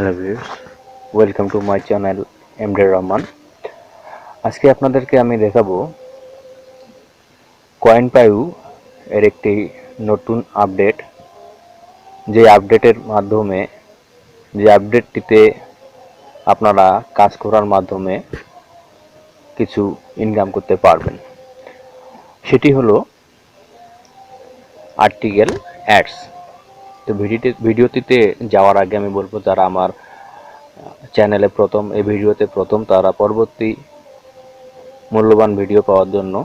Hello viewers, welcome to my channel MD Rahman. আজকে আপনাদেরকে আমি দেখাবো coinpayu এর একটি নতুন আপডেট। যে আপডেটের মাধ্যমে যে আপডেটটিতে আপনারা কাজ করার মাধ্যমে কিছু ইনকাম করতে পারবেন, সেটি হলো আর্টিকেল অ্যাডস। তো ভিডিওটিতে যাওয়ার আগে আমি বলবো, যারা আমার চ্যানেলে প্রথম, এই ভিডিওতে প্রথম, তারা পরবর্তী মূল্যবান ভিডিও পাওয়ার জন্য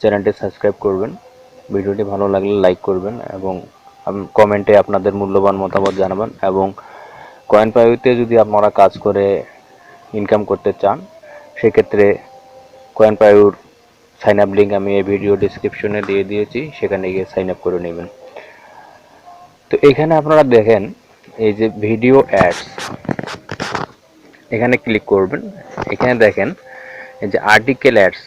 চ্যানেলটি সাবস্ক্রাইব করবেন। ভিডিওটি ভালো লাগলে লাইক করবেন এবং কমেন্টে আপনাদের মূল্যবান মতামত জানাবেন। এবং coinpayu-তে যদি আপনারা কাজ করে ইনকাম করতে চান, সেক্ষেত্রে coinpayu-র সাইন আপ লিঙ্ক আমি এই ভিডিও ডিসক্রিপশনে দিয়ে দিয়েছি, সেখানে গিয়ে সাইন আপ করে নেবেন। তো এখানে আপনারা দেখেন, এই যে ভিডিও অ্যাডস, এখানে ক্লিক করবেন। এখানে দেখেন এই যে আর্টিকেল অ্যাডস,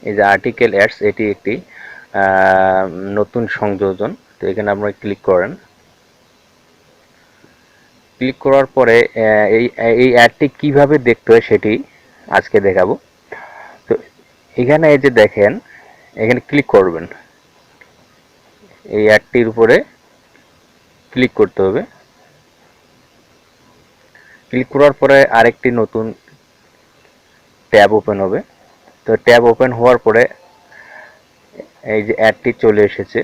এই যে আর্টিকেল অ্যাডস, এটি একটি নতুন সংযোজন। তো এখানে আপনারা ক্লিক করেন। ক্লিক করার পরে এই অ্যাডটি কিভাবে দেখতে হয় সেটি আজকে দেখাবো। তো এখানে এই যে দেখেন, এখানে ক্লিক করবেন। এই অ্যাডটির উপরে ক্লিক করতে হবে। ক্লিক করার পরে আরেকটি নতুন ট্যাব ওপেন হবে। তো ট্যাব ওপেন হওয়ার পরে এই যে অ্যাডটি চলে এসেছে।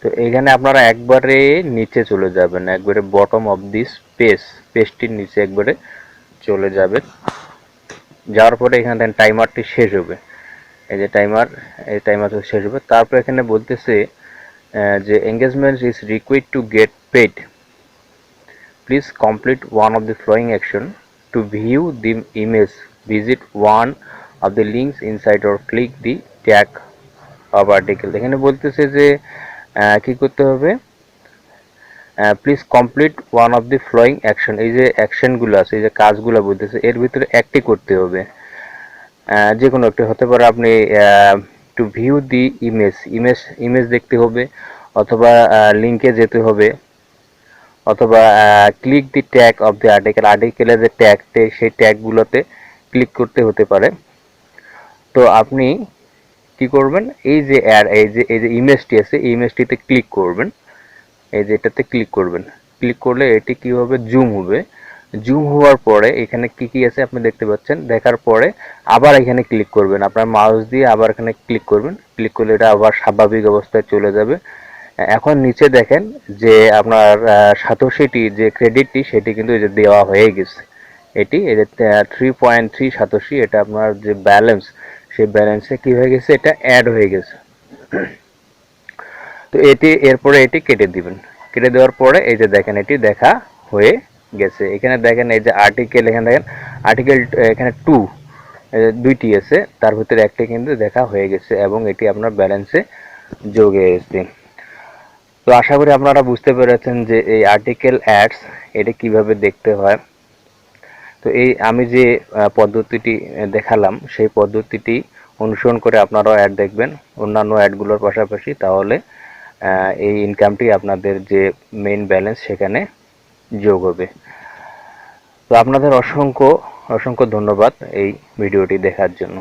তো এখানে আপনারা একবারে নিচে চলে যাবেন, একবারে বটম অফ দিস পেজটির নিচে একবারে চলে যাবেন। যাওয়ার পরে এখানে টাইমারটি শেষ হবে। এই যে টাইমার শেষ হবে। তারপর এখানে বলতেছে যে engagement is required to get paid, please complete one of the following action to view the image, visit one of the links inside or click the tag of article. এখানে বলতেছে যে কি করতে হবে, please complete one of the following action. এই যে অ্যাকশনগুলো আছে, এই যে কাজগুলো বলতেছে, এর ভিতরে একটি করতে হবে। যে কোনো একটি হতে পারে। আপনি টু ভিউ দি ইমেজ দেখতে হবে, অথবা লিঙ্কে যেতে হবে, অথবা click the tag of the আর্টিকেলের যে ট্যাগ, সেই ট্যাগগুলোতে ক্লিক করতে হতে পারে। তো আপনি কি করবেন, এই যে এই যে ইমেজটি আছে, এই ইমেজটিতে ক্লিক করবেন। এই যে এটাতে ক্লিক করবেন। ক্লিক করলে এটি কি হবে, জুম হবে। জুম হওয়ার পরে এখানে কি কি আছে আপনি দেখতে পাচ্ছেন। দেখার পরে আবার এখানে ক্লিক করবেন, আপনার মাউস দিয়ে আবার এখানে ক্লিক করবেন। ক্লিক করলে এটা আবার স্বাভাবিক অবস্থায় চলে যাবে। এখন নিচে দেখেন যে আপনার সাতোশিটি যে ক্রেডিটটি, সেটি কিন্তু এই যে দেওয়া হয়ে গেছে। এটি এই যে 3.3 সাতোশি, এটা আপনার যে ব্যালেন্স, সেই ব্যালেন্সে কি হয়ে গেছে, এটা অ্যাড হয়ে গেছে। তো এরপরে এটি কেটে দিবেন। কেটে দেওয়ার পরে এই যে দেখেন, এটি দেখা হয়ে গেছে। এখানে দেখেন এই যে আর্টিকেল, এখানে দেখেন আর্টিকেল এখানে 2 দুইটি আছে, তার ভিতরে একটি কিন্তু দেখা হয়ে গেছে এবং এটি আপনার ব্যালেন্সে যোগ হয়ে গেছে। তো আশা করি আপনারা বুঝতে পেরেছেন যে এই আর্টিকেল অ্যাডস এটা কিভাবে দেখতে হয়। তো এই আমি যে পদ্ধতিটি দেখালাম, সেই পদ্ধতিটি অনুসরণ করে আপনারাও অ্যাড দেখবেন অন্যান্য অ্যাডগুলোর পাশাপাশি, তাহলে এই ইনকামটি আপনাদের যে মেইন ব্যালেন্স সেখানে যোগ হবে। তো আপনাদের অসংখ্য অসংখ্য ধন্যবাদ এই ভিডিওটি দেখার জন্য।